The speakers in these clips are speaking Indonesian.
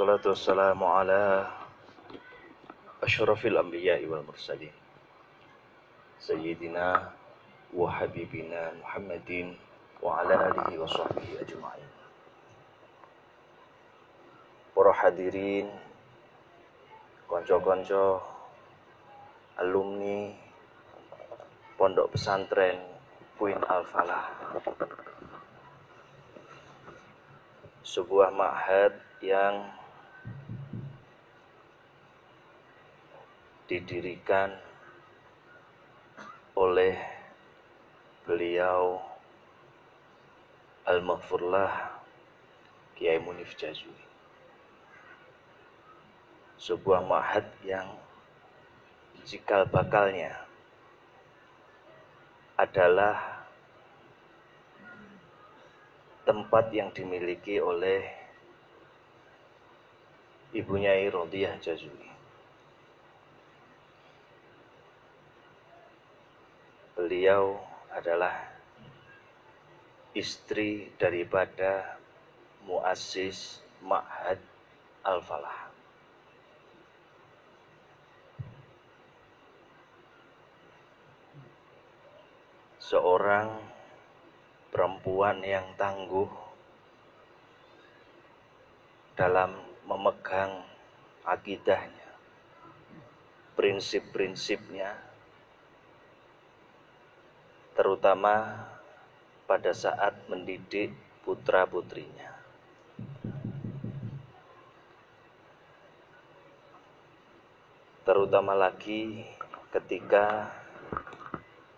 Wassalatu wassalamu ala asyrafil anbiya'i wal mursalin Sayyidina wa habibina Muhammadin wa ala alihi wa sahbihi ajma'in. Para hadirin, konco-konco, alumni Pondok Pesantren Queen Al-Falah, sebuah ma'had yang didirikan oleh beliau Al-Maghfurlah Kiai Munif Jazuli. Sebuah ma'had yang cikal bakalnya adalah tempat yang dimiliki oleh Ibu Nyai Rodiyah Jazuli. Beliau adalah istri daripada muassis Ma'had Al-Falah. Seorang perempuan yang tangguh dalam memegang akidahnya, prinsip-prinsipnya, terutama pada saat mendidik putra-putrinya. Terutama lagi ketika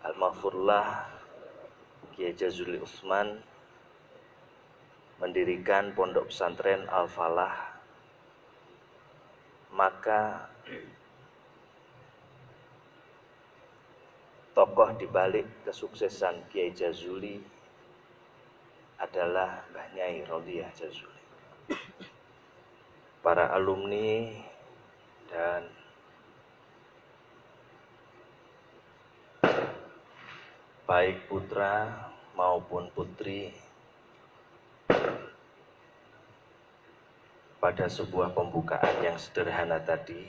Al-Maghfurlah Kiai Jazuli Utsman mendirikan Pondok Pesantren Al-Falah, maka tokoh dibalik kesuksesan Kiai Jazuli adalah Mbah Nyai Rodiyah Jazuli. Para alumni dan baik putra maupun putri pada sebuah pembukaan yang sederhana tadi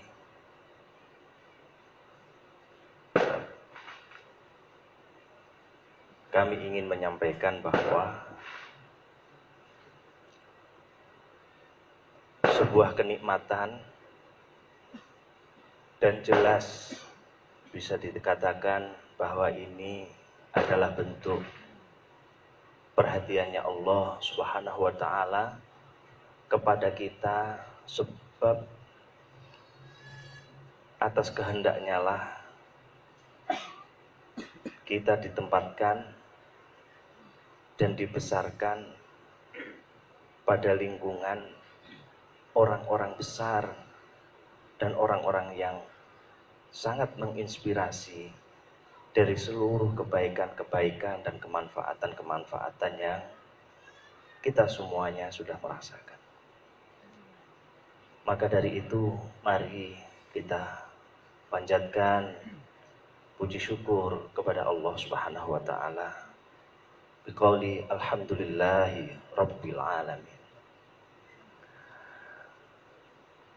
kami ingin menyampaikan bahwa sebuah kenikmatan dan jelas bisa dikatakan bahwa ini adalah bentuk perhatiannya Allah Subhanahu wa ta'ala kepada kita, sebab atas kehendaknya lah kita ditempatkan dan dibesarkan pada lingkungan orang-orang besar dan orang-orang yang sangat menginspirasi dari seluruh kebaikan-kebaikan dan kemanfaatan-kemanfaatan yang kita semuanya sudah merasakan. Maka dari itu, mari kita panjatkan puji syukur kepada Allah Subhanahu wa ta'ala biqauli alhamdulillahi rabbil alamin.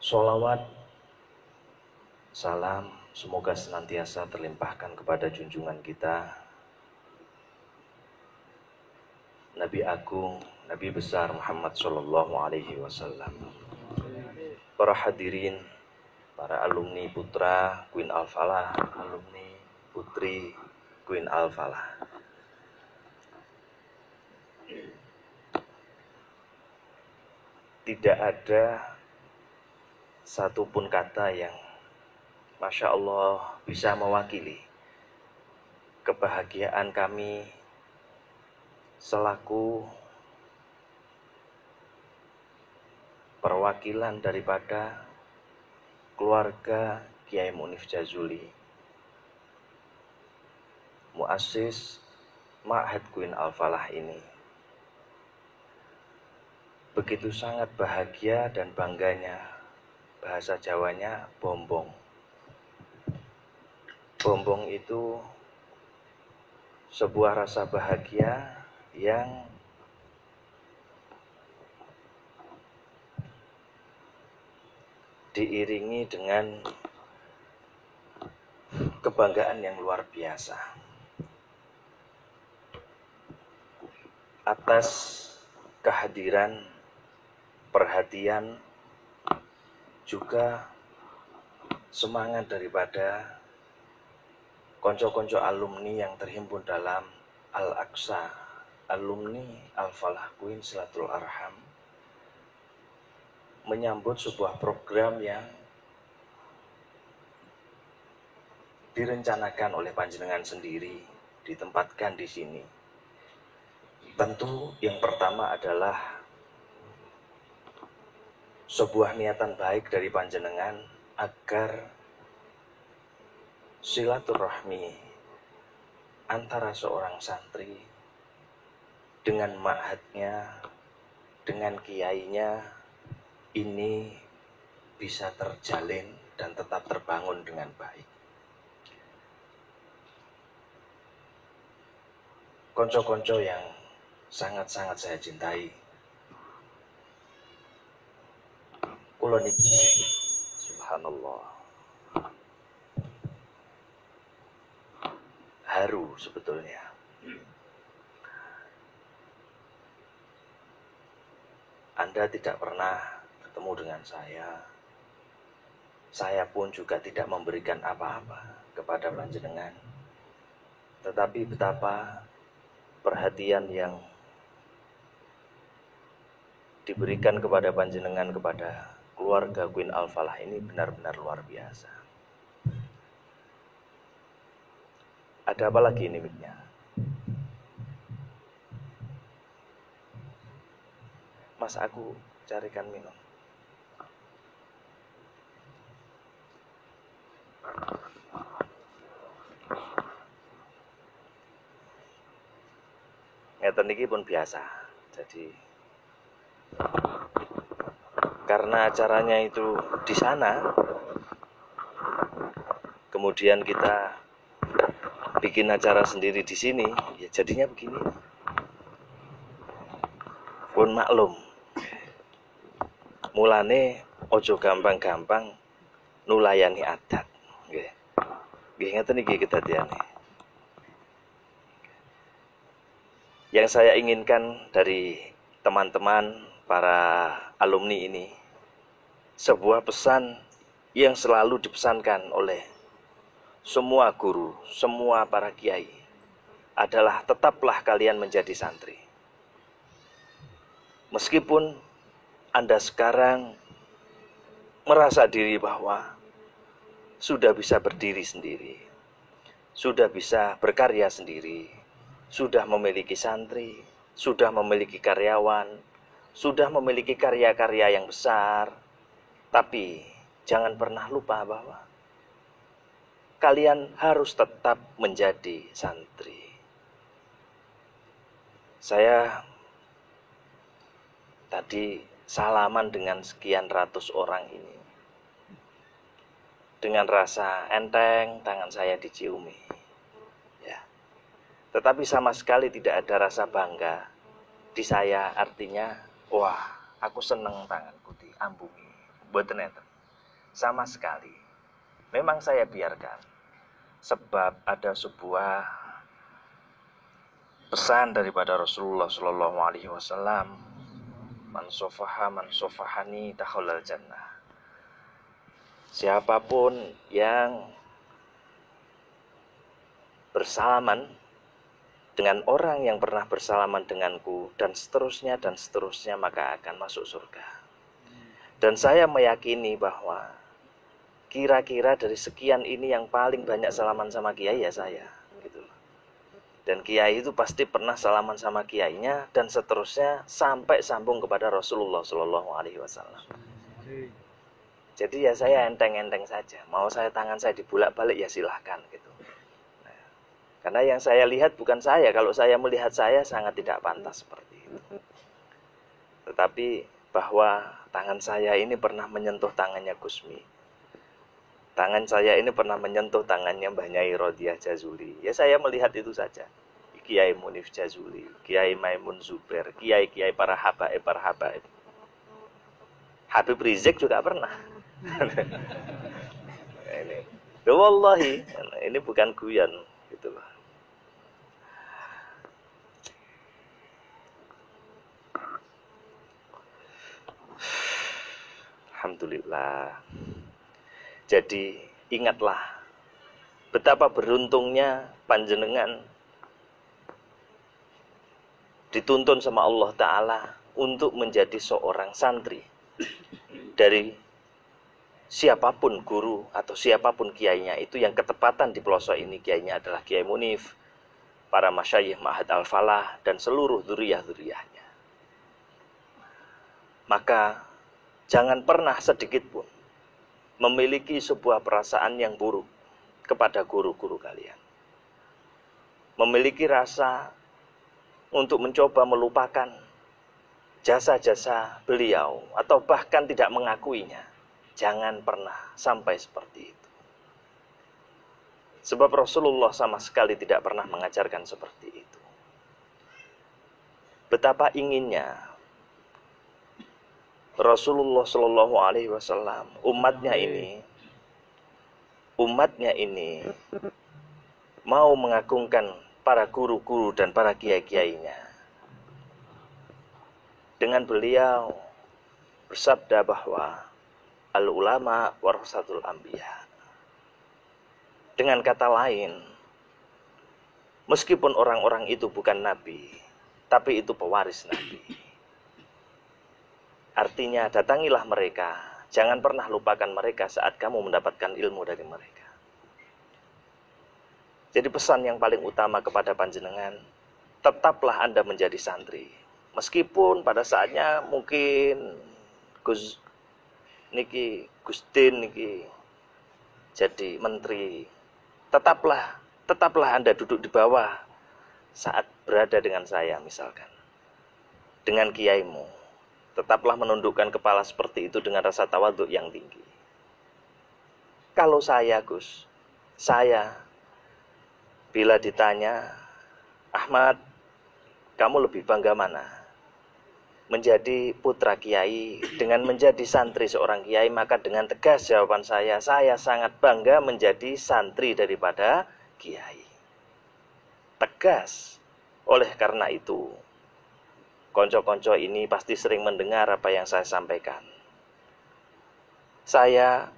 Sholawat, salam semoga senantiasa terlimpahkan kepada junjungan kita Nabi Agung, Nabi besar Muhammad sallallahu alaihi wasallam. Para hadirin, para alumni putra Queen Al-Falah, alumni putri Queen Al-Falah. Tidak ada satupun kata yang Masya Allah bisa mewakili kebahagiaan kami selaku perwakilan daripada keluarga Kiai Munif Jazuli, muassis Ma'had Queen Al-Falah ini. Begitu sangat bahagia dan bangganya, bahasa Jawanya bombong. Bombong itu sebuah rasa bahagia yang diiringi dengan kebanggaan yang luar biasa atas kehadiran, perhatian, juga semangat daripada konco-konco alumni yang terhimpun dalam Al-Aqsa, alumni Al-Falah Queen Silatul Arham, menyambut sebuah program yang direncanakan oleh panjenengan sendiri, ditempatkan di sini. Tentu yang pertama adalah sebuah niatan baik dari panjenengan agar silaturahmi antara seorang santri dengan ma'hadnya, dengan kiainya ini bisa terjalin dan tetap terbangun dengan baik. Konco-konco yang sangat-sangat saya cintai, kula niki subhanallah haru sebetulnya. Anda tidak pernah bertemu dengan saya pun juga tidak memberikan apa-apa kepada panjenengan. Tetapi betapa perhatian yang diberikan kepada panjenengan, kepada keluarga Queen Al-Falah ini benar-benar luar biasa. Ada apa lagi ini mic-nya? Mas, aku carikan minum. Ngeten iki pun biasa. Jadi karena acaranya itu di sana, kemudian kita bikin acara sendiri di sini, ya jadinya begini. Pun maklum. Mulane ojo gampang-gampang nulayani adat. Nggih. Nggih ngeten iki kedadiane. Yang saya inginkan dari teman-teman para alumni ini, sebuah pesan yang selalu dipesankan oleh semua guru, semua para kiai adalah tetaplah kalian menjadi santri. Meskipun Anda sekarang merasa diri bahwa sudah bisa berdiri sendiri, sudah bisa berkarya sendiri, sudah memiliki santri, sudah memiliki karyawan, sudah memiliki karya-karya yang besar, tapi jangan pernah lupa bahwa kalian harus tetap menjadi santri. Saya tadi salaman dengan sekian ratus orang ini. Dengan rasa enteng, tangan saya diciumi. Ya. Tetapi sama sekali tidak ada rasa bangga di saya, artinya, wah, aku seneng tanganku diambungi. Mboten enten. Sama sekali. Memang saya biarkan. Sebab ada sebuah pesan daripada Rasulullah Shallallahu Alaihi Wasallam, man sofahani takhallal jannah. Siapapun yang bersalaman dengan orang yang pernah bersalaman denganku dan seterusnya maka akan masuk surga. Dan saya meyakini bahwa kira-kira dari sekian ini yang paling banyak salaman sama kiai ya saya, gitu. Dan kiai itu pasti pernah salaman sama kiainya dan seterusnya sampai sambung kepada Rasulullah Shallallahu Alaihi Wasallam. Jadi ya saya enteng-enteng saja. Mau saya tangan saya dibulak-balik ya silahkan gitu. Nah, karena yang saya lihat bukan saya. Kalau saya melihat saya sangat tidak pantas seperti itu. Tetapi bahwa tangan saya ini pernah menyentuh tangannya Gusmi. Tangan saya ini pernah menyentuh tangannya Mbah Nyai Rodiah Jazuli. Ya saya melihat itu saja. Kiai Munif Jazuli, Kiai Maimun Zubair, kiai-kiai para habaib. Habib Rizik juga pernah Ini, wallahi, ini bukan guyon, gitu loh. Alhamdulillah. Jadi ingatlah betapa beruntungnya panjenengan dituntun sama Allah Ta'ala untuk menjadi seorang santri dari siapapun guru atau siapapun kiainya. Itu yang ketepatan di pelosok ini kiainya adalah Kiai Munif, para masyayikh Ma'had Al-Falah, dan seluruh dzurriyyah-dzurriyyahnya. Maka jangan pernah sedikit pun memiliki sebuah perasaan yang buruk kepada guru-guru kalian. Memiliki rasa untuk mencoba melupakan jasa-jasa beliau atau bahkan tidak mengakuinya. Jangan pernah sampai seperti itu. Sebab Rasulullah sama sekali tidak pernah mengajarkan seperti itu. Betapa inginnya Rasulullah Shallallahu Alaihi Wasallam umatnya ini mau mengagungkan para guru-guru dan para kiai-kiainya. Dengan beliau bersabda bahwa al-ulama warasatul anbiya. Dengan kata lain, meskipun orang-orang itu bukan nabi, tapi itu pewaris nabi. Artinya datangilah mereka, jangan pernah lupakan mereka saat kamu mendapatkan ilmu dari mereka. Jadi pesan yang paling utama kepada panjenengan, tetaplah Anda menjadi santri. Meskipun pada saatnya mungkin Gustin niki jadi menteri, tetaplah Anda duduk di bawah saat berada dengan saya misalkan. Dengan kiaimu. Tetaplah menundukkan kepala seperti itu dengan rasa tawadhu yang tinggi. Kalau saya, Gus, bila ditanya, Ahmad, kamu lebih bangga mana? Menjadi putra kiai dengan menjadi santri seorang kiai, maka dengan tegas jawaban saya sangat bangga menjadi santri daripada kiai. Tegas. Oleh karena itu, konco-konco ini pasti sering mendengar apa yang saya sampaikan. Saya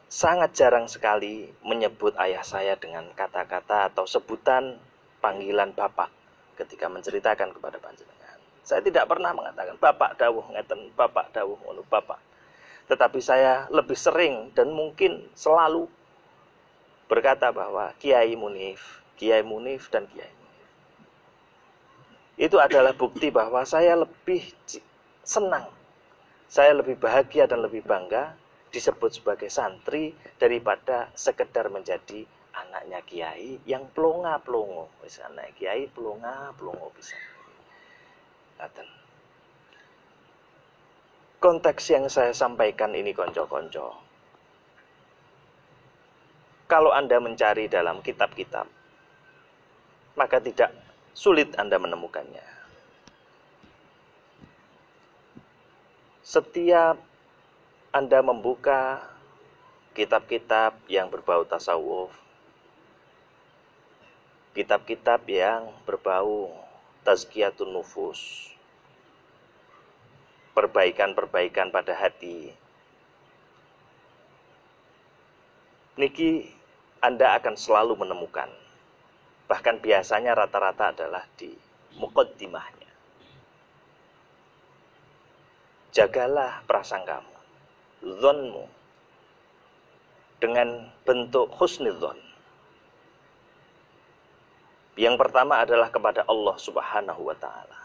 sangat jarang sekali menyebut ayah saya dengan kata-kata atau sebutan panggilan bapak ketika menceritakan kepada panjenengan. Saya tidak pernah mengatakan bapak dawuh ngeten, bapak dawuh ngono, bapak. Tetapi saya lebih sering dan mungkin selalu berkata bahwa Kiai Munif dan Kiai. Itu adalah bukti bahwa saya lebih senang, saya lebih bahagia dan lebih bangga disebut sebagai santri daripada sekedar menjadi anaknya kiai yang plonga-plongo. Wis anak kiai plonga-plongo bisa. Konteks yang saya sampaikan ini konco-konco. Kalau Anda mencari dalam kitab-kitab, maka tidak sulit Anda menemukannya. Setiap Anda membuka kitab-kitab yang berbau tasawuf, kitab-kitab yang berbau tazkiyatun nufus, perbaikan-perbaikan pada hati, niki Anda akan selalu menemukan. Bahkan biasanya rata-rata adalah di muqaddimahnya. Jagalah prasangkamu, dzonmu, dengan bentuk husnidzon. Yang pertama adalah kepada Allah Subhanahu wa Ta'ala.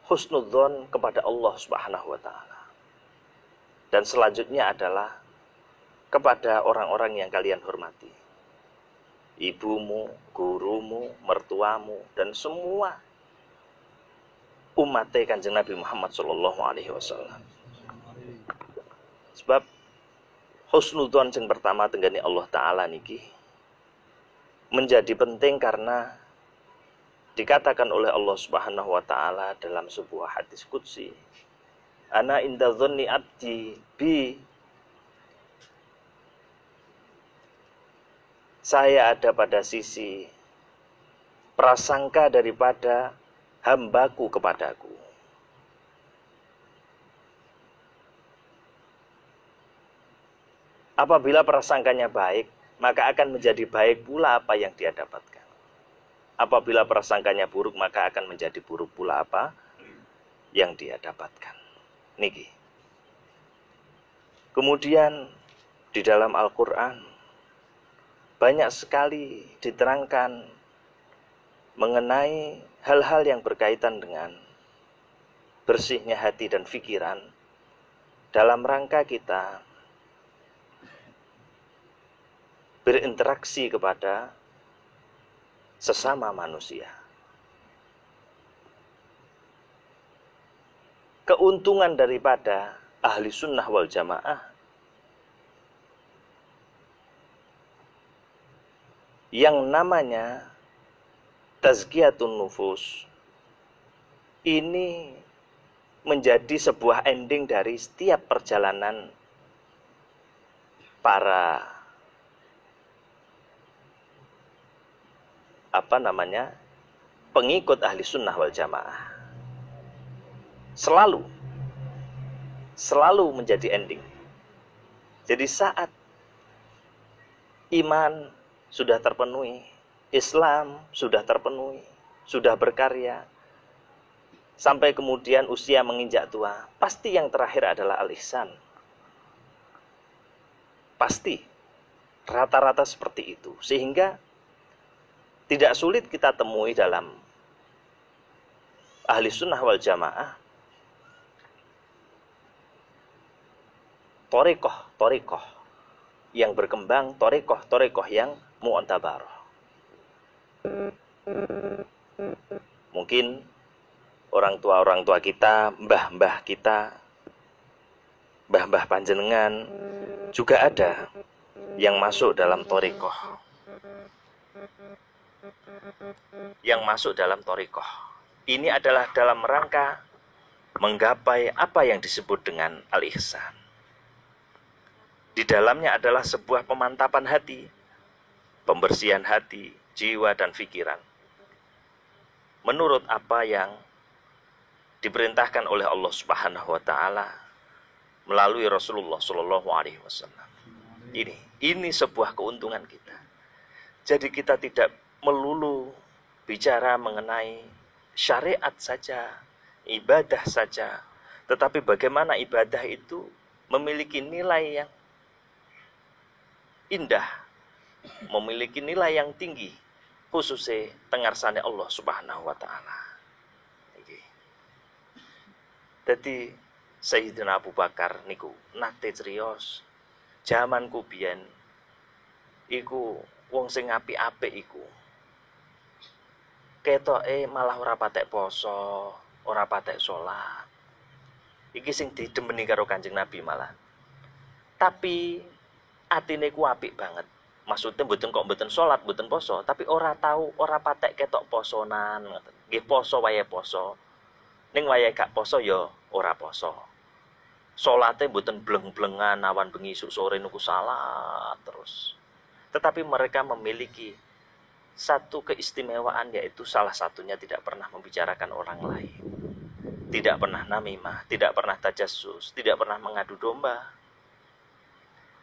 Husnudzon kepada Allah Subhanahu wa Ta'ala. Dan selanjutnya adalah kepada orang-orang yang kalian hormati. Ibumu, gurumu, mertuamu, dan semua umat Kanjeng Nabi Muhammad sallallahu alaihi wasallam. Sebab husnudzon yang pertama tenggane Allah Ta'ala niki menjadi penting karena dikatakan oleh Allah Subhanahu wa Ta'ala dalam sebuah hadis qudsi, Ana inda dhanni abdi bi. Saya ada pada sisi prasangka daripada hambaku kepadaku. Apabila prasangkanya baik, maka akan menjadi baik pula apa yang dia dapatkan. Apabila prasangkanya buruk, maka akan menjadi buruk pula apa yang dia dapatkan. Niki. Kemudian di dalam Al-Quran banyak sekali diterangkan mengenai hal-hal yang berkaitan dengan bersihnya hati dan pikiran dalam rangka kita berinteraksi kepada sesama manusia. Keuntungan daripada ahli sunnah wal jamaah yang namanya tazkiyatun nufus ini menjadi sebuah ending dari setiap perjalanan para pengikut ahli sunnah wal jamaah. Selalu menjadi ending. Jadi saat iman sudah terpenuhi, Islam sudah terpenuhi, sudah berkarya, sampai kemudian usia menginjak tua, pasti yang terakhir adalah al-ihsan. Pasti. Rata-rata seperti itu. Sehingga tidak sulit kita temui dalam ahli sunnah wal jamaah torikoh yang berkembang, torikoh yang mu'tabarah. Mungkin orang tua kita, mbah-mbah kita, mbah-mbah panjenengan juga ada yang masuk dalam torikoh. Ini adalah dalam rangka menggapai apa yang disebut dengan al-ihsan. Di dalamnya adalah sebuah pemantapan hati, pembersihan hati, jiwa dan pikiran. Menurut apa yang diperintahkan oleh Allah Subhanahu wa taala melalui Rasulullah sallallahu alaihi wasallam. Ini sebuah keuntungan kita. Jadi kita tidak melulu bicara mengenai syariat saja, ibadah saja, tetapi bagaimana ibadah itu memiliki nilai yang indah, memiliki nilai yang tinggi, khususnya tengarsane Allah Subhanahu wa taala. Jadi Sayyidina Abu Bakar niku nate criyos, jamanku biyen iku wong sing apik-apik iku ketoke malah ora patek poso, ora patek salat. Iki sing didemeni karo Kanjeng Nabi malah. Tapi atine ku apik banget. Maksudnya mboten salat, mboten poso, tapi ora tahu, ora patek ketok posonan ngoten. Nggih poso wayahe poso. Ning wayahe gak poso ya ora poso. Salate mboten bleng-blengan awan bengi isuk sore niku salat terus. Tetapi mereka memiliki satu keistimewaan, yaitu salah satunya tidak pernah membicarakan orang lain. Tidak pernah namimah, tidak pernah tajassus, tidak pernah mengadu domba.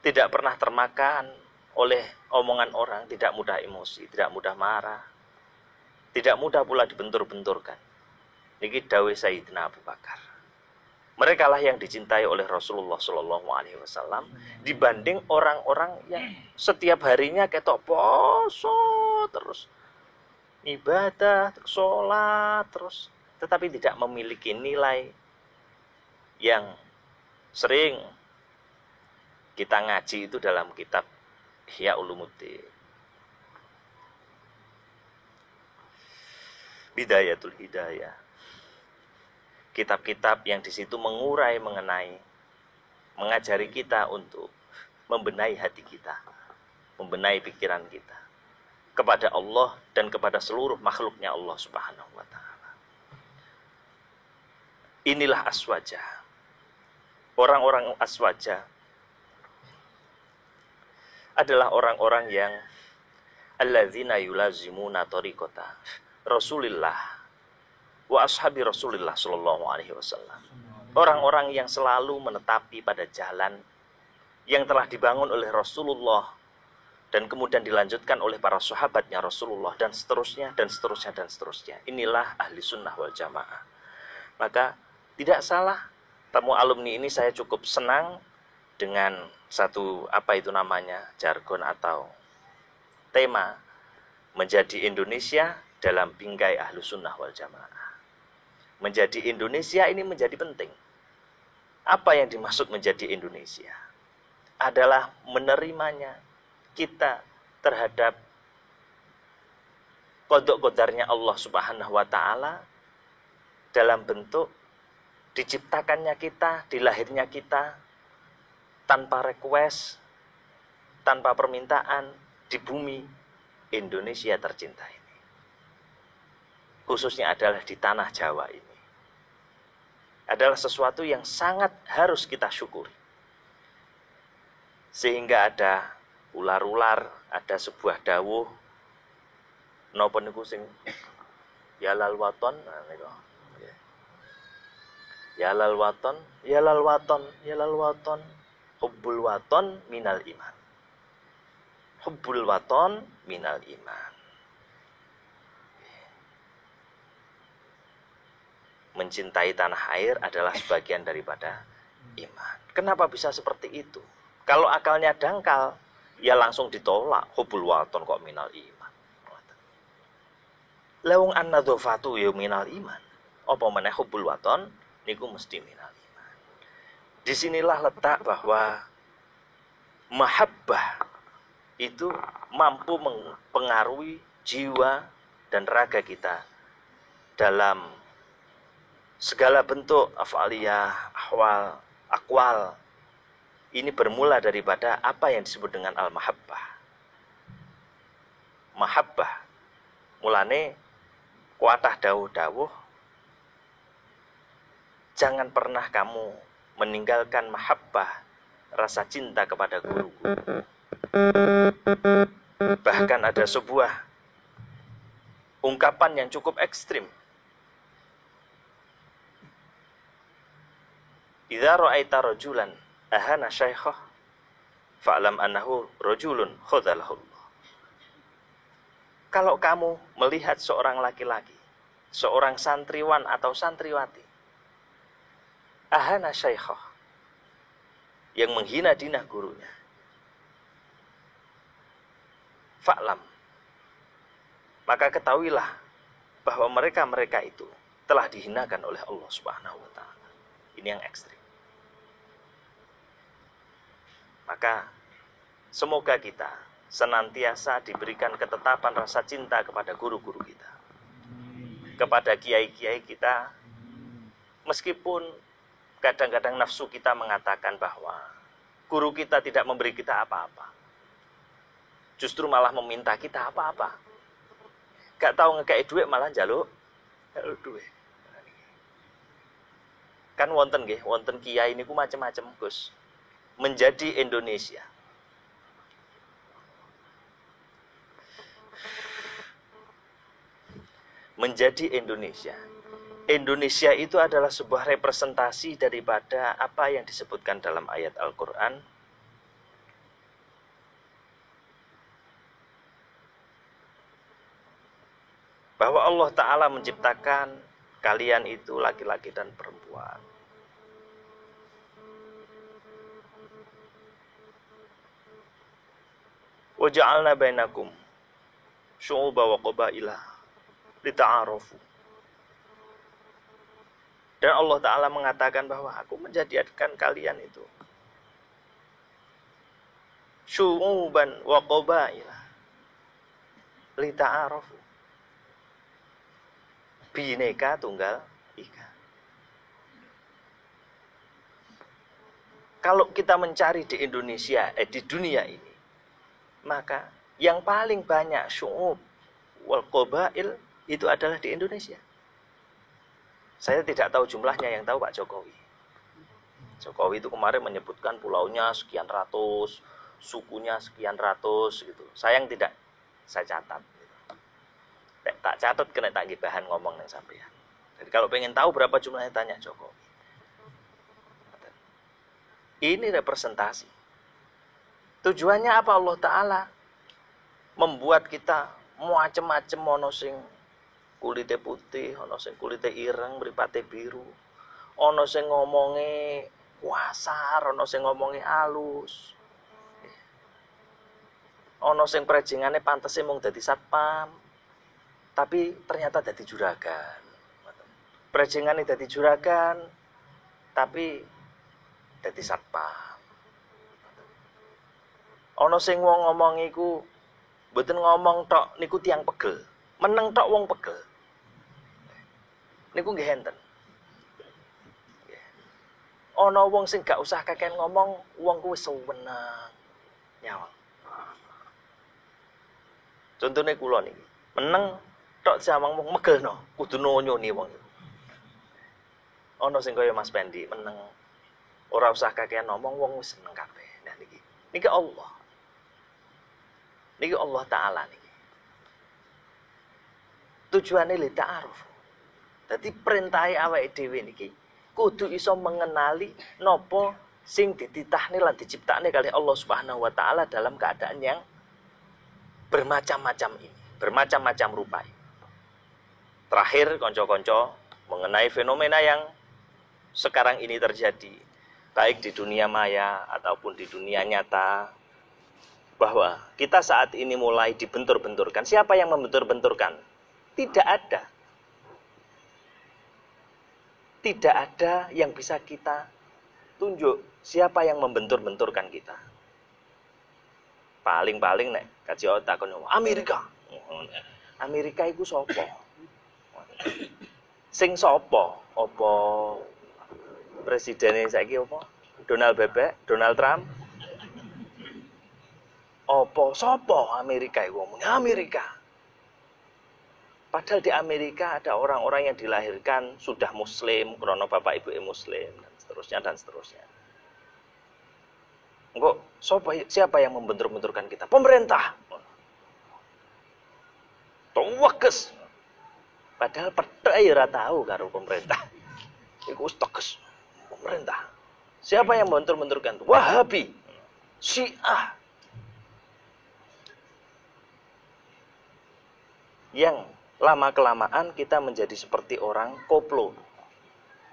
Tidak pernah termakan oleh omongan orang, tidak mudah emosi, tidak mudah marah. Tidak mudah pula dibentur-benturkan. Niki dawuh Sayyidina Abu Bakar. Mereka lah yang dicintai oleh Rasulullah Shallallahu Alaihi Wasallam dibanding orang-orang yang setiap harinya ketok poso terus, ibadah, terus sholat terus, tetapi tidak memiliki nilai yang sering kita ngaji itu dalam kitab Ihya Ulumuddin, Bidayatul Hidayah. Kitab-kitab yang di situ mengurai mengenai, mengajari kita untuk membenahi hati kita, membenahi pikiran kita kepada Allah dan kepada seluruh makhluknya Allah Subhanahu wa taala. Inilah aswajah. orang-orang Aswaja adalah orang-orang yang alladzina yulazimuna tariqata Rasulillah wa ashabi Rasulillah sallallahu alaihi wasallam. Orang-orang yang selalu menetapi pada jalan yang telah dibangun oleh Rasulullah dan kemudian dilanjutkan oleh para sahabatnya Rasulullah dan seterusnya dan seterusnya dan seterusnya. Inilah ahli sunnah wal jamaah. Maka tidak salah, tamu alumni ini saya cukup senang dengan satu jargon atau tema menjadi Indonesia dalam bingkai ahlu sunnah wal jamaah. Menjadi Indonesia ini menjadi penting. Apa yang dimaksud menjadi Indonesia? Adalah menerimanya kita terhadap qada-qadarnya Allah Subhanahu wa taala dalam bentuk diciptakannya kita, dilahirnya kita tanpa request, tanpa permintaan di bumi Indonesia tercinta ini. Khususnya adalah di tanah Jawa ini. Adalah sesuatu yang sangat harus kita syukuri. Sehingga ada ular-ular, ada sebuah dawuh napa niku sing ya lal waton niku. Ya lal waton, ya lal waton, ya lal waton, hubbul waton minal iman. Hubbul waton minal iman. Mencintai tanah air adalah sebagian daripada iman. Kenapa bisa seperti itu? Kalau akalnya dangkal, ya langsung ditolak. Hubbul waton kok minal iman. Lawung an-nadzafatu ya minal iman. Apa meneh hubbul waton niku mesti minal iman. Disinilah letak bahwa mahabbah itu mampu mempengaruhi jiwa dan raga kita dalam segala bentuk afaliyah, ahwal, akwal. Ini bermula daripada apa yang disebut dengan al-mahabbah. Mahabbah mulane kuatah dawuh-dawuh, jangan pernah kamu meninggalkan mahabbah, rasa cinta kepada guru-guru. Bahkan ada sebuah ungkapan yang cukup ekstrim. Idza ra'aita rajulan ahana syaikhah fa'lam annahu rajulun khadhalahu. Kalau kamu melihat seorang laki-laki, seorang santriwan atau santriwati ahana syaikhah, yang menghina dinah gurunya, fa'lam, maka ketahuilah bahwa mereka-mereka itu telah dihinakan oleh Allah Subhanahu wa taala. Ini yang ekstrim. Maka semoga kita senantiasa diberikan ketetapan rasa cinta kepada guru-guru kita, kepada kiai-kiai kita, meskipun kadang-kadang nafsu kita mengatakan bahwa guru kita tidak memberi kita apa-apa, justru malah meminta kita apa-apa. Gak tahu ngekei duit malah njaluk duit. Kan wonten nggih, wonten kiai niku macam-macam, Gus. Menjadi Indonesia. Menjadi Indonesia. Indonesia itu adalah sebuah representasi daripada apa yang disebutkan dalam ayat Al-Quran. Bahwa Allah Ta'ala menciptakan kalian itu laki-laki dan perempuan. Wa ja'alna bainakum syu'uba wa qabaila lita'arafu. Dan Allah Ta'ala mengatakan bahwa aku menjadikan kalian itu syu'uban wa qabaila lita'arafu. Bineka tunggal ika. Kalau kita mencari di Indonesia, di dunia ini, maka yang paling banyak syu'ub wal qabail itu adalah di Indonesia. Saya tidak tahu jumlahnya, yang tahu Pak Jokowi. Jokowi itu kemarin menyebutkan pulaunya sekian ratus, sukunya sekian ratus gitu. Sayang tidak saya catat. Tak catat kena tak bahan ngomong yang sampean. Jadi kalau pengen tahu berapa jumlahnya tanya Jokowi. Ini representasi. Tujuannya apa Allah Ta'ala? Membuat kita macam-macam, ono sing kulite putih, ono sing kulite ireng, mripate biru. Ono sing ngomonge kasar, ono sing ngomonge halus. Ono sing prejingane pantese mung dadi satpam. Tapi ternyata dadi juragan. Prejingane dadi juragan, tapi dadi satpam. Ono sing wong ngomong iku mboten ngomong tok niku tiyang pegel. Meneng tok wong pegel. Niku nggih enten. Ana wong sing gak usah kakek ngomong, wong kuwi sewenang nyawang. Contone kula niki, meneng tok samang mung megelno, kudu nonyoni wong iku. Ana sing kaya Mas Pendi, meneng ora usah kakek ngomong, wong wis seneng kabeh. Nah niki Allah. Niki Allah Ta'ala niki. Tujuane li ta'aruf. Dadi perintahe awake dhewe niki kudu iso mengenali nopo sing dititahne lan diciptakne kali Allah Subhanahu wa taala dalam keadaan yang bermacam-macam ini, bermacam-macam rupa. Terakhir kanca-kanca mengenai fenomena yang sekarang ini terjadi baik di dunia maya ataupun di dunia nyata, bahwa kita saat ini mulai dibentur-benturkan. Siapa yang membentur-benturkan? Tidak ada. Tidak ada yang bisa kita tunjuk siapa yang membentur-benturkan kita. Paling-paling nek kaji otak kono Amerika. Amerika iku sapa? Sing sapa? Apa presidene saiki apa? Donald Trump? Apa sapa Amerika iku ngomong Amerika? Padahal di Amerika ada orang-orang yang dilahirkan sudah muslim, karena bapak ibu muslim, dan seterusnya, dan seterusnya. Enggak, siapa yang membentur-benturkan kita? Pemerintah. Tewakes. Padahal petek ora tahu karo pemerintah. Iku teges. Pemerintah. Siapa yang membentur-benturkan? Wahabi. Syiah. Yang lama-kelamaan kita menjadi seperti orang koplo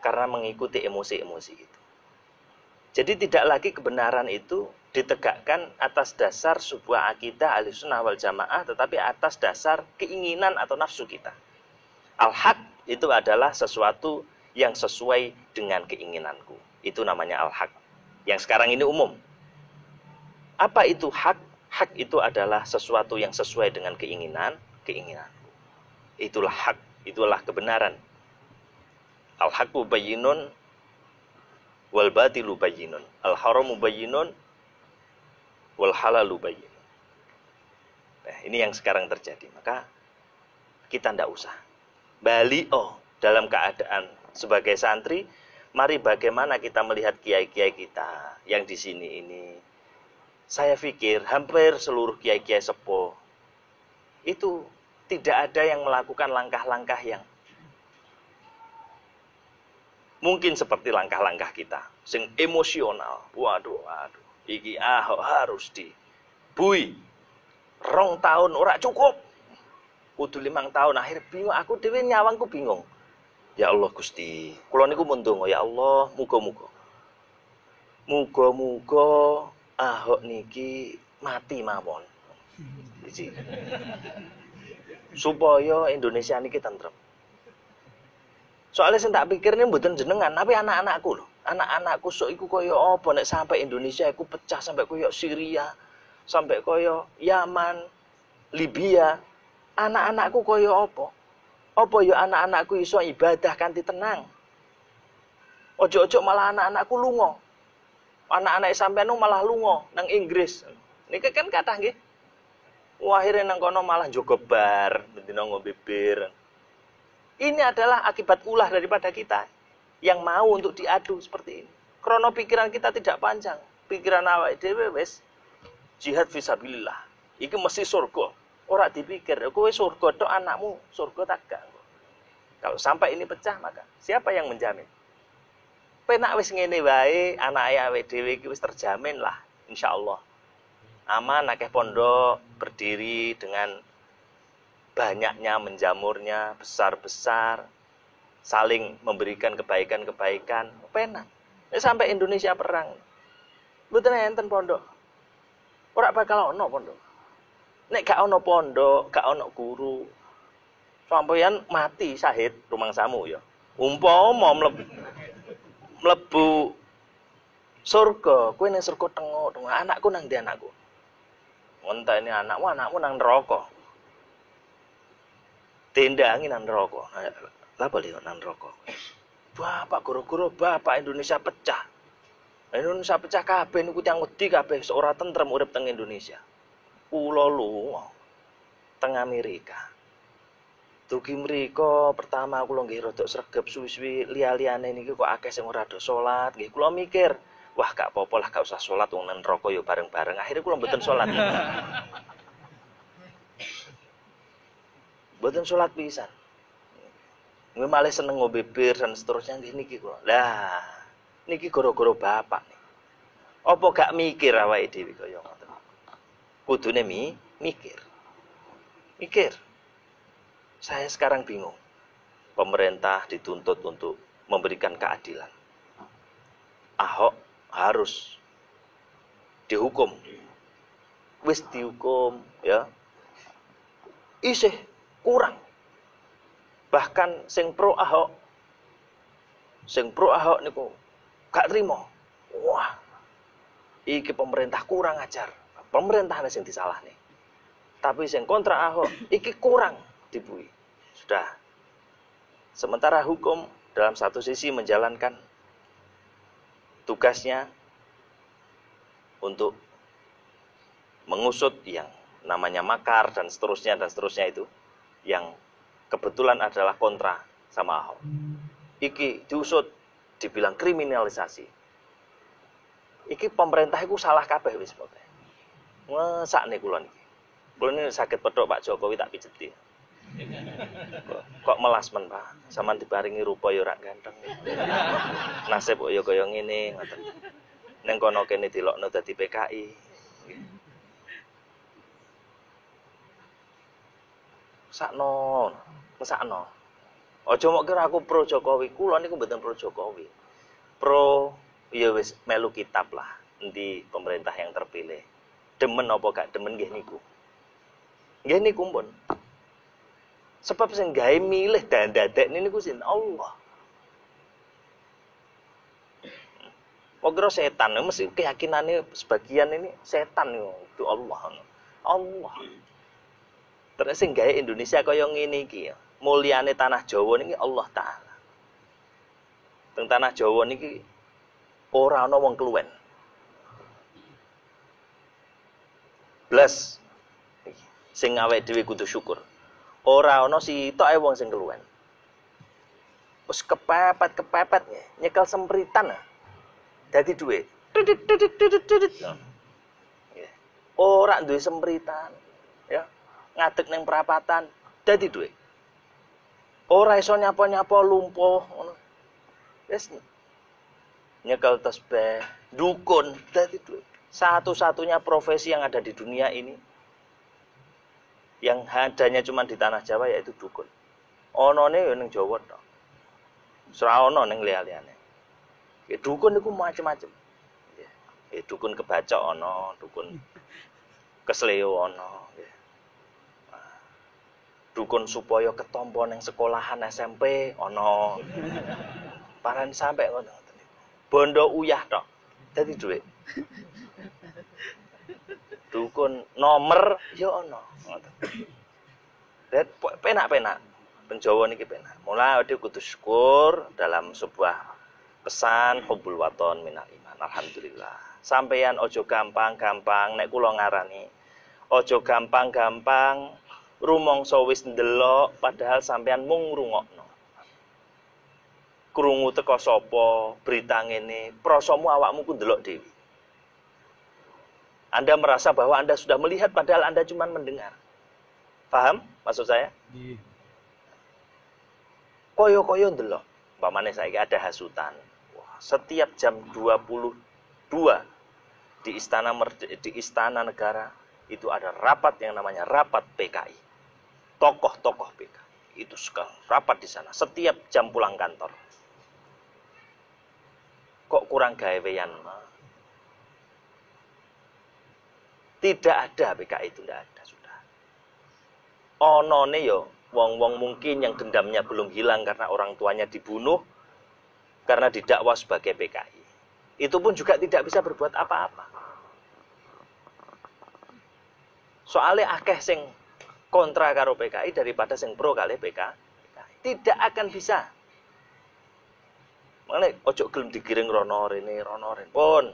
karena mengikuti emosi-emosi itu. Jadi tidak lagi kebenaran itu ditegakkan atas dasar sebuah akidah Ahlussunnah wal Jamaah, tetapi atas dasar keinginan atau nafsu kita. Al-haq itu adalah sesuatu yang sesuai dengan keinginanku. Itu namanya al-haq. Yang sekarang ini umum. Apa itu hak? Hak itu adalah sesuatu yang sesuai dengan keinginanku. Itulah hak, itulah kebenaran. Al-haqqu bayyinun wal batilu bayyinun. Al-haramu bayyinun wal halalu bayyinun. Nah, ini yang sekarang terjadi. Maka kita ndak usah bali'o dalam keadaan sebagai santri. Mari bagaimana kita melihat kiai-kiai kita yang di sini ini. Saya pikir hampir seluruh kiai-kiai sepuh itu tidak ada yang melakukan langkah-langkah yang mungkin seperti langkah-langkah kita, sing emosional. Waduh, iki harus dibui. 2 tahun ora cukup. Kudu 5 tahun. Akhir bingung, aku dhewe nyawangku bingung. Ya Allah Gusti, kula niku mun ndonga, ya Allah, muga-muga. Muga-muga Ahok niki mati mawon. Iki. Supaya Indonesia niki tentrem. Soalnya saya tak pikir ini mboten jenengan, tapi anak-anakku loh. Anak-anakku sok iku kaya apa nek sampai Indonesia iku pecah sampai kaya Syria, sampai kaya Yaman, Libya. Anak-anakku kaya apa? Apa ya anak-anakku iso ibadah kanthi tenang? Ojo-ojo malah anak-anakku lunga. Anak-anak sampeyan malah lunga nang Inggris. Niki kan kathah nggih. Akhirnya nang kono malah njogo bar, bendina ngombe bir. Ini adalah akibat ulah daripada kita yang mau untuk diadu seperti ini. Krono pikiran kita tidak panjang. Pikiran awake dhewe wis jihad fisabilillah. Iki mesti surga. Ora dipikir, kowe surga tok anakmu, surga tak gak. Kalau sampai ini pecah maka siapa yang menjamin? Penak wis ngene wae, anake awake dhewe iki wis terjamin lah insyaallah. Aman akeh pondok berdiri dengan banyaknya menjamurnya, besar-besar, saling memberikan kebaikan-kebaikan, penak. Sampai Indonesia perang. Mboten enten pondok. Ora bakal ono pondok. Nek gak ono pondok, gak ono guru, sampeyan mati syahid rumangsamu ya. Umpama mlebu surga, kowe ning surga tengok, anakku nang ndi anakku? Ngenteni anakmu nang neraka. Tendangi nang neraka. Lha apa liyo nang neraka? Bapak guru-guru bapak Indonesia pecah. Indonesia pecah kabeh niku tiyang wedi kabeh ora tentrem urip teng Indonesia. Kula lunga teng Amerika. Dugi mriko pertama kula nggih rada sregep suwi-suwi liya-liyane niki kok akeh sing ora do salat. Nggih kula mikir, wah gak apa-apa lah gak usah salat wong nang neraka ya bareng-bareng. Akhire kula mboten salat. Mboten salat pisan. Nggih malah seneng ngombe bir dan seterusnya nggih niki kula. Lah, niki gara-gara bapak nih. Apa gak mikir awake dhewe kaya ngoten. Kudune mikir. Mikir. Saya sekarang bingung. Pemerintah dituntut untuk memberikan keadilan. Ahok harus dihukum. Wis dihukum ya. Isih kurang. Bahkan sing pro Ahok niku gak trimo. Wah. Iki pemerintah kurang ajar. Pemerintah sing disalahne. Tapi sing kontra Ahok iki kurang dibui. Sudah. Sementara hukum dalam satu sisi menjalankan tugasnya untuk mengusut yang namanya makar dan seterusnya itu yang kebetulan adalah kontra sama Ahok. Iki diusut dibilang kriminalisasi. Iki pemerintah iku salah kabeh wis pokoke. Ngesakne kula niki. Kula niki saged pedhok Pak Jokowi tak pijeti. Kok melasmen Pak, sampean diparingi rupa ya ora ganteng. Nasib kok ya kaya ngene ngoten. Ning kono kene dilokno dadi PKI. Sakno, mesakno. Aja mok kira aku pro Jokowi, kula niku mboten pro Jokowi. Pro ya wis melu kitab lah, endi pemerintah yang terpilih. Demen apa gak demen nggih niku. Nggih niku pun. Sebab sing gawe milih dan dadekne niku sinten Allah. Kok kira setan, mesti keyakinane sebagian ini setan itu Allah. Allah. Terus sing gawe Indonesia kaya ngene iki ya. Mulyane tanah Jawa niki Allah taala. Teng tanah Jawa niki ora ana wong keluwen. Blas sing awake dhewe kudu syukur. Ora ana sitoke wong sing keluwen. Wis kepepet nyekel sempritan. Dadi dhuwit. Ora duwe sempritan. Ya. Ngadeg ning perapatan dadi dhuwit. Ora iso nyapa-nyapa lumpuh ngono. Wis nyekel tasbih, dukun dadi dhuwit. Satu-satunya profesi yang ada di dunia ini yang adanya cuma di tanah Jawa yaitu dukun. Onone ya ning Jawa tok. Ora ono ning liya-liyane. Dukun niku macam-macam. Dukun kebacok ono, dukun kesleo ono, dukun supaya ketompo ning sekolahan SMP ono. Paran sampai ngono. Bondo uyah tok. Dadi dhuwit. Dukun nomor ya ono. Ngoten. Penak-penak. Penjawa niki penak. Mula awake kudu syukur dalam sebuah pesan hubbul waton minal iman. Alhamdulillah. Sampeyan ojo gampang-gampang nek kula ngarani. Ojo gampang-gampang rumangsa wis ndelok padahal sampeyan mung ngrungokno. krungu teko sapa, berita ngene, prasamu awakmu ku ndelok dhewe. Anda merasa bahwa Anda sudah melihat padahal Anda cuma mendengar. Paham maksud saya? Iya. Koyo-koyo ndelok. Umpamane saiki ada hasutan. Wah, setiap jam 22 di Istana Negara itu ada rapat yang namanya rapat PKI. Tokoh-tokoh PKI itu sekarang rapat di sana setiap jam pulang kantor. Kok kurang gawean? Tidak ada PKI itu, tidak ada sudah. Onone yo wong-wong mungkin yang dendamnya belum hilang karena orang tuanya dibunuh karena didakwa sebagai PKI. Itu pun juga tidak bisa berbuat apa-apa. Soalnya akeh sing kontra karo PKI daripada sing pro kali PKI. Tidak akan bisa. Makanya ojo gelem digiring rono rene. Pun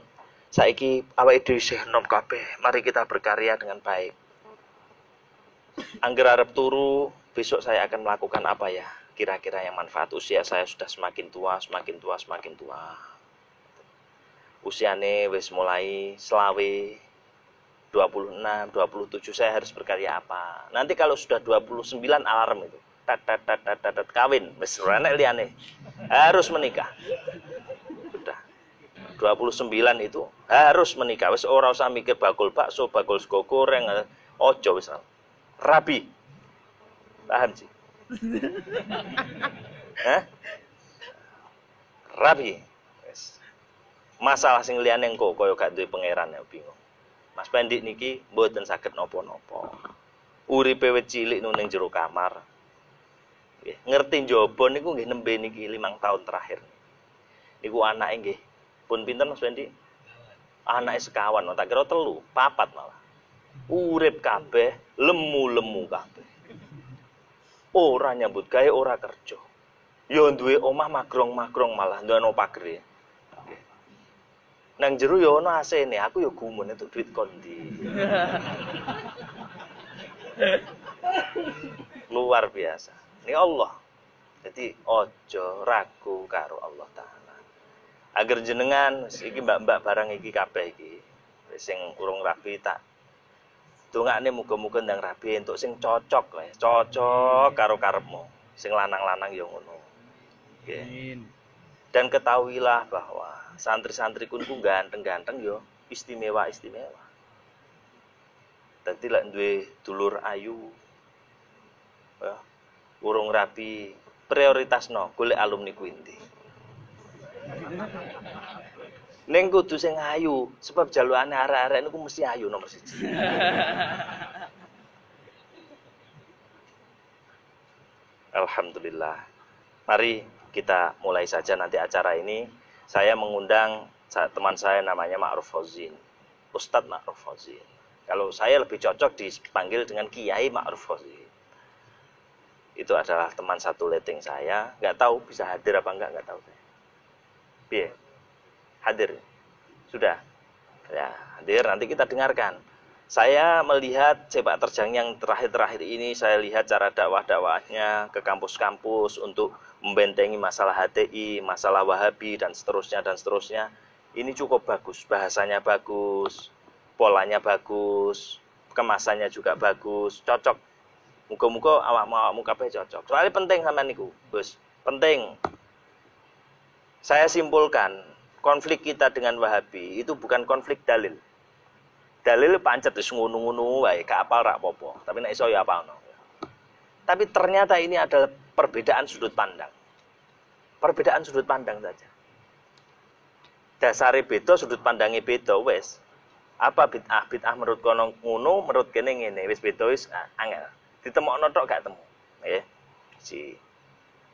saiki awake dhewe isih enom kabeh. Mari kita berkarya dengan baik. Angger arep turu, besok saya akan melakukan apa ya? Kira-kira yang manfaat. Usia saya sudah semakin tua. Usiane wis mulai selawe 26, 27 saya harus berkarya apa. Nanti kalau sudah 29 alarm itu. Tat kawin, wis ora enek liyane. Harus menikah. Sudah. 29 itu harus menikah. Wis ora usah mikir bakul bakso, bakul sego goreng, ojo wis. Rabi. Paham sih? Hah? Rabi. Wis. Masalah sing liyane engko kaya gak duwe pangeran ya bingung. Mas Pendik niki mboten saged napa-napa. Uripe wit cilik ning jero kamar. Nggih, ngerti njaba niku nggih nembe niki 5 tahun terakhir. Niku anake nggih pun pinten Mas Pendik? Anake sekawan, tak kira 3, 4 malah. Urip kabeh, lemu-lemu kabeh. Ora nyambut gawe, ora kerja. Ya duwe omah magrong-magrong malah ndono pagere. Nang jero ya ana AC-ne, aku ya gumun entuk duit kondi. Luar biasa. Ini Allah. Jadi ojo ragu karo Allah Ta'ala. Agar jenengan iki mbak-mbak barang iki kabeh iki sing urung rabi tak dongakne muga-muga ndang rabi entuk sing cocok wae, cocok karo karepmu. Sing lanang-lanang ya ngono. Nggih. Dan ketahuilah bahwa santri-santriku niku ganteng-ganteng yo istimewa-istimewa. Dadi lek duwe dulur ayu ya, urung rabi, prioritasno golek alumni kuwi ndi. Ning kudu sing ayu, sebab jalukane arek-arek niku mesti ayu nomor 1. Alhamdulillah. Mari kita mulai saja nanti acara ini. Saya mengundang teman saya namanya Ma'ruf Fauzin. Ustadz Ma'ruf Fauzin. Kalau saya lebih cocok dipanggil dengan Kiai Ma'ruf Fauzin. Itu adalah teman satu letting saya. Nggak tahu bisa hadir apa nggak tahu saya. Piye? Hadir. Sudah. Ya, hadir nanti kita dengarkan. Saya melihat sepak terjang yang terakhir-terakhir ini, saya lihat cara dakwah-dakwahnya ke kampus-kampus untuk membentengi masalah HTI, masalah Wahabi, dan seterusnya, dan seterusnya. Ini cukup bagus, bahasanya bagus, polanya bagus, kemasannya juga bagus, cocok. Muga-muga awakmu kabeh cocok. Soalnya penting sama niku, Bos. Penting. Saya simpulkan, konflik kita dengan Wahabi itu bukan konflik dalil. Dalil pancet wis ngono-ngono wae, gak apal rak apa-apa. Tapi nek iso ya apalno. Tapi ternyata ini adalah perbedaan sudut pandang. Perbedaan sudut pandang saja. Dasare beda, sudut pandangnya beda wis. Apa bid'ah? Bid'ah menurut kono ngono, menurut kene ngene. Wis beda wis angel. Ditemokno tok gak temu. Nggih. Si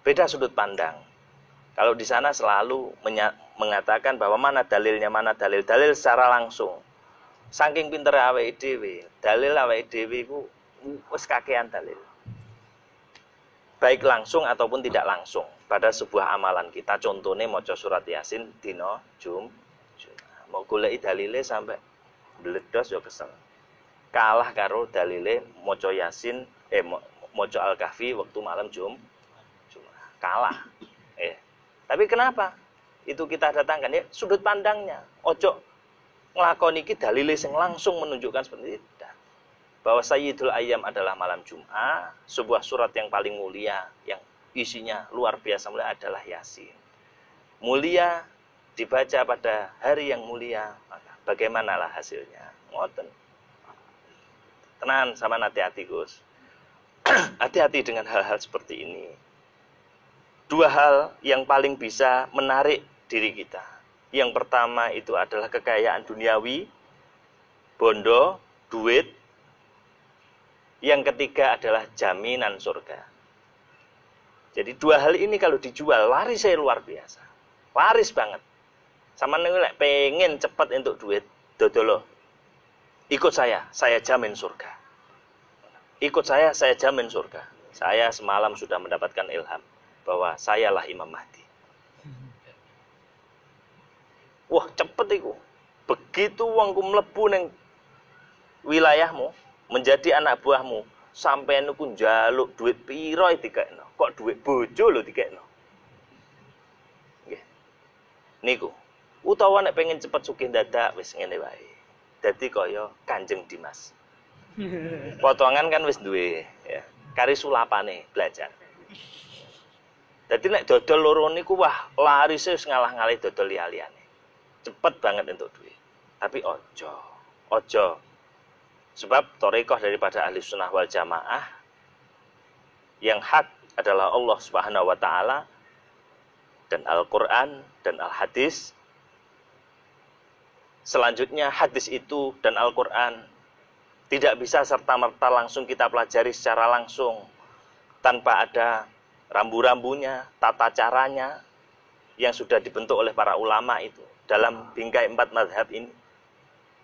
beda sudut pandang. Kalau di sana selalu mengatakan bahwa mana dalilnya, mana dalil secara langsung. Saking pinter awake dhewe, dalil awake dhewe iku wis kakean dalil. Baik langsung ataupun tidak langsung pada sebuah amalan kita. Contohnya maca surat Yasin dina Jumat. Mau goleki dalile sampai bledos ya kesel. Kalah karo dalile maca Yasin maca Al-Kahfi waktu malam Jumat. Kalah. Tapi kenapa? Itu kita datangkan ya sudut pandangnya. Ojo nglakoni iki dalile sing langsung menunjukkan seperti itu. Bahwa Sayyidul Ayyam adalah malam Jum'ah, sebuah surat yang paling mulia, yang isinya luar biasa mulia adalah Yasin. Mulia dibaca pada hari yang mulia, maka bagaimanalah hasilnya? Ngoten. Tenan sama hati-hati Gus. Hati-hati dengan hal-hal seperti ini. Dua hal yang paling bisa menarik diri kita. Yang pertama itu adalah kekayaan duniawi, bondo, duit. Yang ketiga adalah jaminan surga. Jadi dua hal ini kalau dijual, larisnya luar biasa. Laris banget. Sama nek pengen cepat untuk duit, dodolo. Ikut saya jamin surga. Ikut saya jamin surga. Saya semalam sudah mendapatkan ilham bahwa sayalah Imam Mahdi. Wah, cepet iku. Begitu wongku mlebu ning wilayahmu, menjadi anak buahmu, sampai niku njaluk duit piro dikekno. Kok duit bojo lho dikekno. Nggih. Niku. Utawa nek pengen cepet sugih dadak wis ngene wae. Dadi kaya Kanjeng Dimas. Potongan kan wis duwe, ya. Kari sulapane belajar. Dadi nek dodol loro niku wah larise wis ngalah-ngalih dodol liyane. Cepet banget untuk duit. Tapi ojo. Sebab thariqah daripada ahli sunnah wal jamaah yang hak adalah Allah Subhanahu wa taala dan Al-Qur'an dan Al-Hadis. Selanjutnya hadis itu dan Al-Qur'an tidak bisa serta-merta langsung kita pelajari secara langsung tanpa ada rambu-rambunya, tata caranya yang sudah dibentuk oleh para ulama itu dalam bingkai 4 mazhab ini.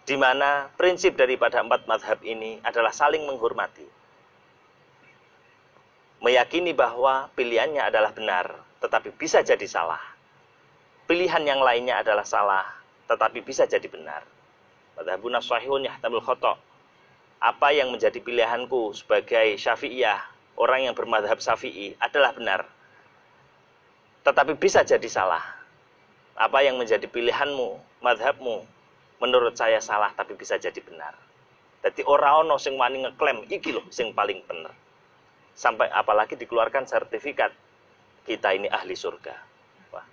Di mana prinsip daripada 4 mazhab ini adalah saling menghormati. Meyakini bahwa pilihannya adalah benar, tetapi bisa jadi salah. Pilihan yang lainnya adalah salah, tetapi bisa jadi benar. Mazhabuna shahihun yahtamil khata'. Apa yang menjadi pilihanku sebagai Syafi'iyah, orang yang bermadhab Syafi'i adalah benar, tetapi bisa jadi salah. Apa yang menjadi pilihanmu, madhabmu, menurut saya salah tapi bisa jadi benar. Jadi ora ono sing wani ngeklaim iki lho sing paling bener. Sampai apalagi dikeluarkan sertifikat kita ini ahli surga. Wah.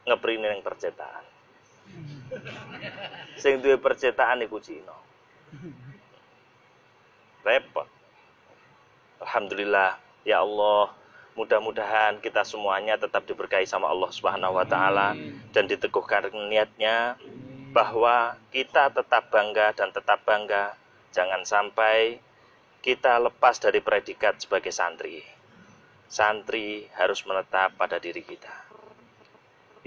Ngeprine ning percetakan. Sing duwe percetakan iku Cina. Repot. Alhamdulillah ya Allah. Mudah-mudahan kita semuanya tetap diberkahi sama Allah Subhanahu wa taala dan diteguhkan niatnya bahwa kita tetap bangga dan tetap bangga. Jangan sampai kita lepas dari predikat sebagai santri. Santri harus menetap pada diri kita.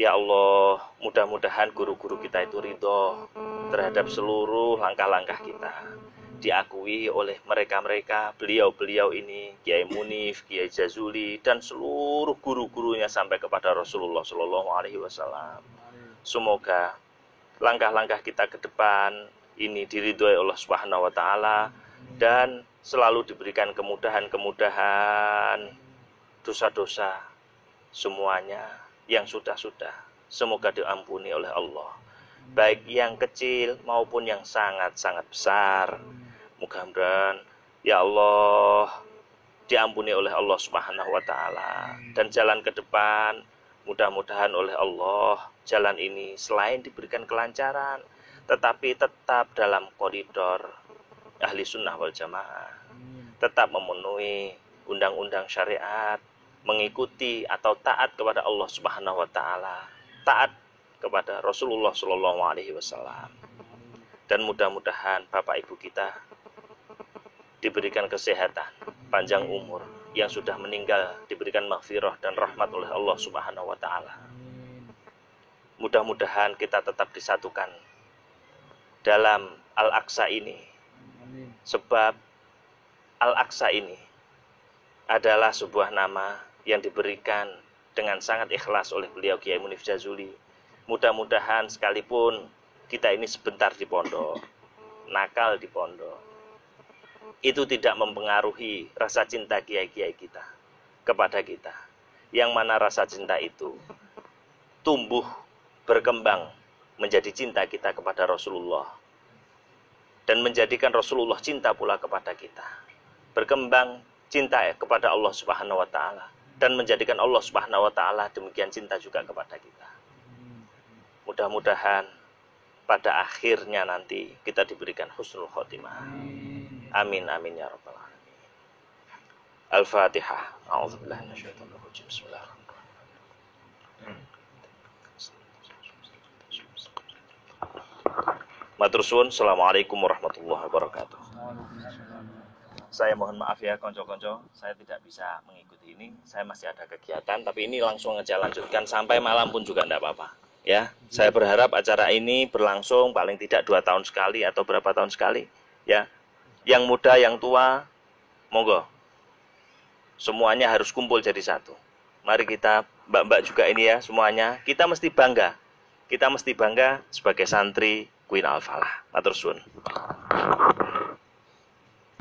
Ya Allah, mudah-mudahan guru-guru kita itu ridho terhadap seluruh langkah-langkah kita. Diakui oleh mereka-mereka, beliau-beliau ini, Kiai Munif, Kiai Jazuli, dan seluruh guru-gurunya sampai kepada Rasulullah SAW. Semoga langkah-langkah kita ke depan ini diridhoi Allah Subhanahu wa taala dan selalu diberikan kemudahan-kemudahan, dosa-dosa semuanya yang sudah-sudah. Semoga diampuni oleh Allah, baik yang kecil maupun yang sangat-sangat besar. Mudah-mudahan ya Allah diampuni oleh Allah Subhanahu wa taala dan jalan ke depan mudah-mudahan oleh Allah jalan ini selain diberikan kelancaran tetapi tetap dalam koridor ahli sunnah wal jamaah, tetap memenuhi undang-undang syariat, mengikuti atau taat kepada Allah Subhanahu wa taala, taat kepada Rasulullah SAW. Dan mudah-mudahan Bapak Ibu kita diberikan kesehatan, panjang umur, yang sudah meninggal diberikan maghfirah dan rahmat oleh Allah Subhanahu wa taala. Mudah-mudahan kita tetap disatukan dalam Al-Aqsa ini. Sebab Al-Aqsa ini adalah sebuah nama yang diberikan dengan sangat ikhlas oleh beliau Kiai Munif Jazuli. Mudah-mudahan sekalipun kita ini sebentar di pondok, nakal di pondok, itu tidak mempengaruhi rasa cinta kiai-kiai kita kepada kita. yang mana rasa cinta itu tumbuh, berkembang menjadi cinta kita kepada Rasulullah, dan menjadikan Rasulullah cinta pula kepada kita, berkembang cinta kepada Allah Subhanahu wa Ta'ala, dan menjadikan Allah Subhanahu wa Ta'ala demikian cinta juga kepada kita. Mudah-mudahan pada akhirnya nanti kita diberikan husnul khotimah. Amin amin ya rabbal alamin. Al-Fatihah. A'udzubillahi minasyaitonir rajim. Bismillahirrahmanirrahim. Matur suwun. Assalamualaikum warahmatullahi wabarakatuh. Saya mohon maaf ya konco-konco, saya tidak bisa mengikuti ini. Saya masih ada kegiatan, tapi ini langsung aja lanjutkan sampai malam pun juga tidak apa-apa. Ya, saya berharap acara ini berlangsung paling tidak 2 tahun sekali atau berapa tahun sekali. Ya, yang muda, yang tua, monggo. Semuanya harus kumpul jadi satu. Mari kita, mbak-mbak juga ini ya, semuanya. Kita mesti bangga. Kita mesti bangga sebagai santri Queen Al-Falah. Matur suwun.